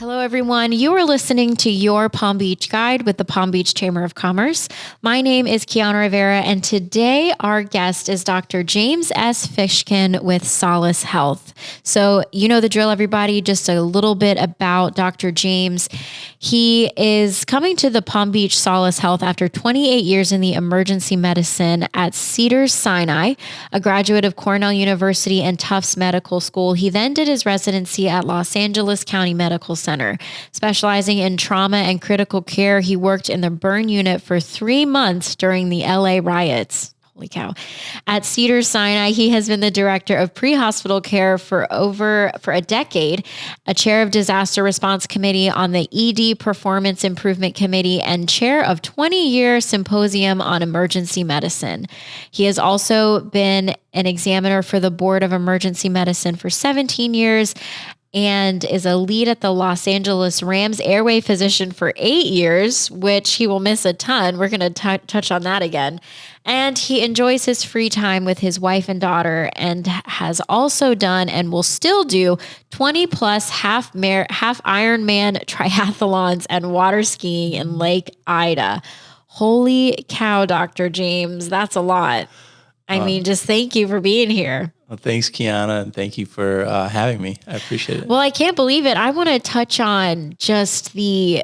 Hello, everyone. You are listening to Your Palm Beach Guide with the Palm Beach Chamber of Commerce. My name is Kiana Rivera, and today our guest is Dr. James S. Fishkin with Sollis Health. So you know the drill, everybody. Just a little bit about Dr. James. He is coming to the Palm Beach Sollis Health after 28 years in the emergency medicine at Cedars-Sinai, a graduate of Cornell University and Tufts Medical School. He then did his residency at Los Angeles County Medical Center. Specializing in trauma and critical care, he worked in the burn unit for 3 months during the LA riots. Holy cow. At Cedars-Sinai, he has been the director of pre-hospital care for a decade, a chair of disaster response committee on the ED Performance Improvement Committee, and chair of 20-year symposium on emergency medicine. He has also been an examiner for the Board of Emergency Medicine for 17 years and is a lead at the Los Angeles Rams airway physician for 8 years, which he will miss a ton. We're going to touch on that again. And he enjoys his free time with his wife and daughter, and has also done and will still do 20 plus half Ironman triathlons and water skiing in Lake Ida. Holy cow, Dr. James. That's a lot. I mean, just thank you for being here. Well, thanks, Kiana, and thank you for having me. I appreciate it. Well, I can't believe it. I want to touch on just the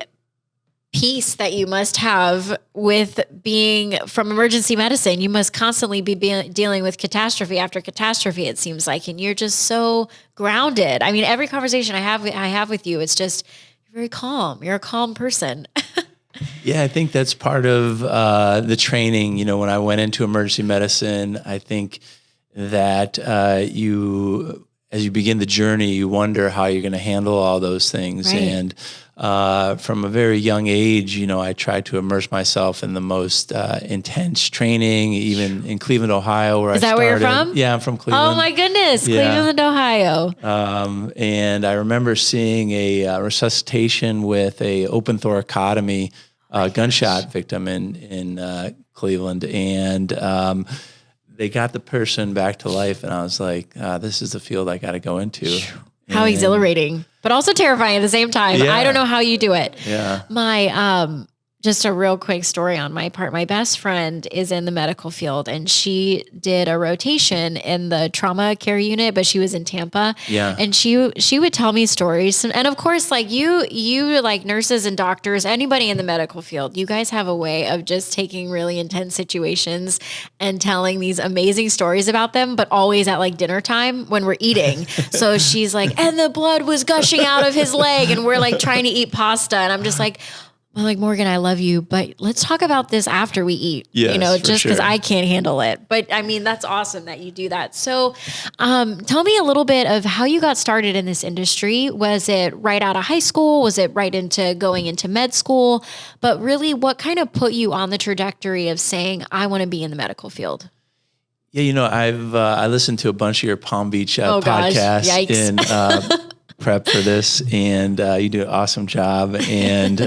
peace that you must have with being from emergency medicine. You must constantly be dealing with catastrophe after catastrophe, it seems like, and you're just so grounded. I mean, every conversation I have with you, it's just you're very calm. You're a calm person. Yeah, I think that's part of the training. You know, when I went into emergency medicine, I think that as you begin the journey, you wonder how you're going to handle all those things. Right. And from a very young age, you know, I tried to immerse myself in the most intense training, even in Cleveland, Ohio, where I started. Is that where you're from? Yeah, I'm from Cleveland. Oh my goodness, yeah. Cleveland, Ohio. And I remember seeing a resuscitation with a open thoracotomy gunshot victim in Cleveland, and they got the person back to life, and I was like, this is the field I got to go into. How exhilarating, but also terrifying at the same time. Yeah. I don't know how you do it. Yeah. My, just a real quick story on my part. My best friend is in the medical field, and she did a rotation in the trauma care unit, but she was in Tampa. Yeah. And she would tell me stories. And of course, like you like nurses and doctors, anybody in the medical field, you guys have a way of just taking really intense situations and telling these amazing stories about them, but always at like dinner time when we're eating. So she's like, and the blood was gushing out of his leg, and we're like trying to eat pasta. And I'm just like, well, like, Morgan, I love you, but let's talk about this after we eat, yes, you know, just because sure. I can't handle it. But I mean, that's awesome that you do that. So tell me a little bit of how you got started in this industry. Was it right out of high school? Was it right into going into med school? But really, what kind of put you on the trajectory of saying, I want to be in the medical field? Yeah, you know, I listened to a bunch of your Palm Beach podcasts in prep for this, and you do an awesome job. And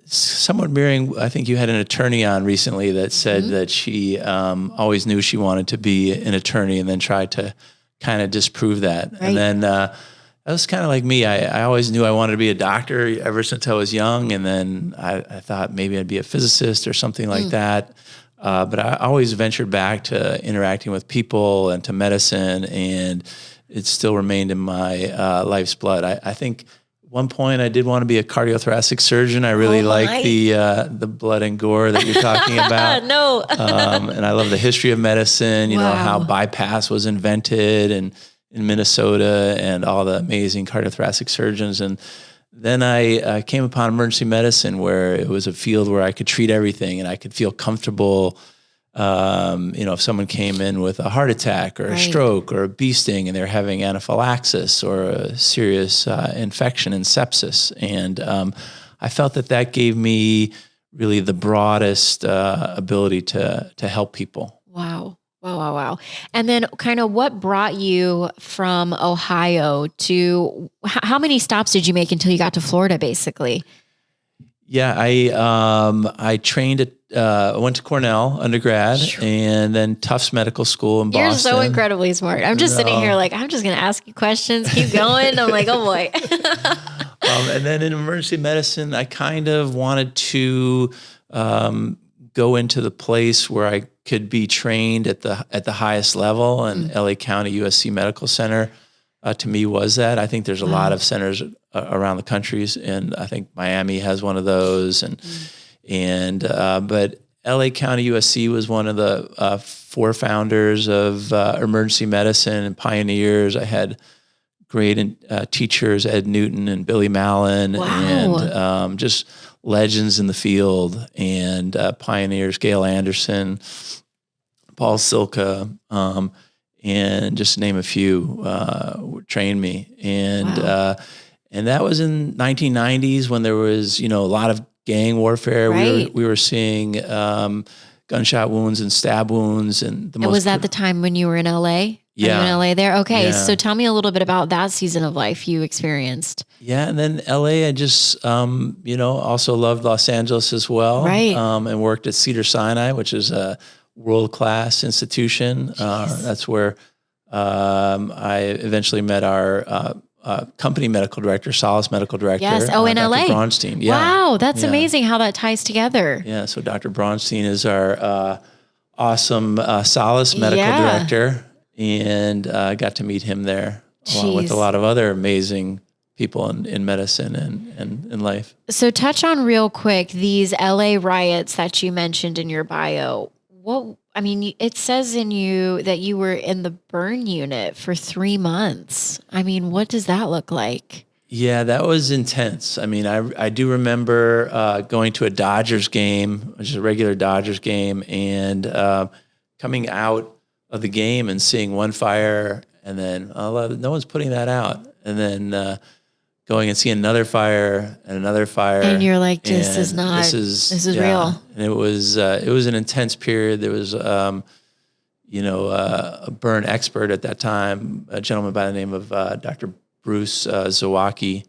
somewhat mirroring, I think you had an attorney on recently that said that she always knew she wanted to be an attorney, and then tried to kind of disprove that. Right. And then that was kind of like me. I always knew I wanted to be a doctor ever since I was young, and then I thought maybe I'd be a physicist or something like that. But I always ventured back to interacting with people and to medicine, and it still remained in my life's blood. I think at one point I did want to be a cardiothoracic surgeon. I really like the blood and gore that you're talking about. No. And I love the history of medicine, you know, how bypass was invented and in Minnesota, and all the amazing cardiothoracic surgeons. And then I came upon emergency medicine, where it was a field where I could treat everything, and I could feel comfortable. You know, if someone came in with a heart attack or a stroke or a bee sting, and they're having anaphylaxis or a serious infection and sepsis. And I felt that gave me really the broadest ability to help people. Wow. Wow. And then kind of what brought you from Ohio to, how many stops did you make until you got to Florida, basically? Yeah, I trained I went to Cornell undergrad and then Tufts Medical School in Boston. You're so incredibly smart. I'm just sitting here like, I'm just going to ask you questions. Keep going. I'm like, oh boy. And then in emergency medicine, I kind of wanted to go into the place where I could be trained at the highest level, and LA County USC Medical Center to me was that. I think there's a lot of centers around the countries, and I think Miami has one of those, but LA County USC was one of the four founders of emergency medicine and pioneers. I had great teachers, Ed Newton and Billy Mallon, and just legends in the field, and pioneers, Gail Anderson, Paul Silka, and just to name a few, trained me. And that was in 1990s when there was, a lot of gang warfare. Right. We were seeing gunshot wounds and stab wounds, and was that the time when you were in LA? Yeah. Are you in LA there? Okay. Yeah. So tell me a little bit about that season of life you experienced. Yeah. And then LA, I just, also loved Los Angeles as well. Right. And worked at Cedars-Sinai, which is a world-class institution. That's where I eventually met our company medical director, Sollis medical director. Yes. Oh, in Dr. LA. Braunstein. Yeah. Wow. That's amazing how that ties together. Yeah. So Dr. Braunstein is our awesome Sollis medical director. And I got to meet him there along with a lot of other amazing people in medicine and in life. So touch on real quick these LA riots that you mentioned in your bio. It says in you that you were in the burn unit for 3 months. What does that look like? Yeah, that was intense. I do remember going to a Dodgers game, which is a regular Dodgers game, and coming out of the game and seeing one fire, and then no one's putting that out, and then going and seeing another fire and another fire, and you're like, this is real. And it was an intense period. There was a burn expert at that time, a gentleman by the name of Dr. Bruce Zawacki,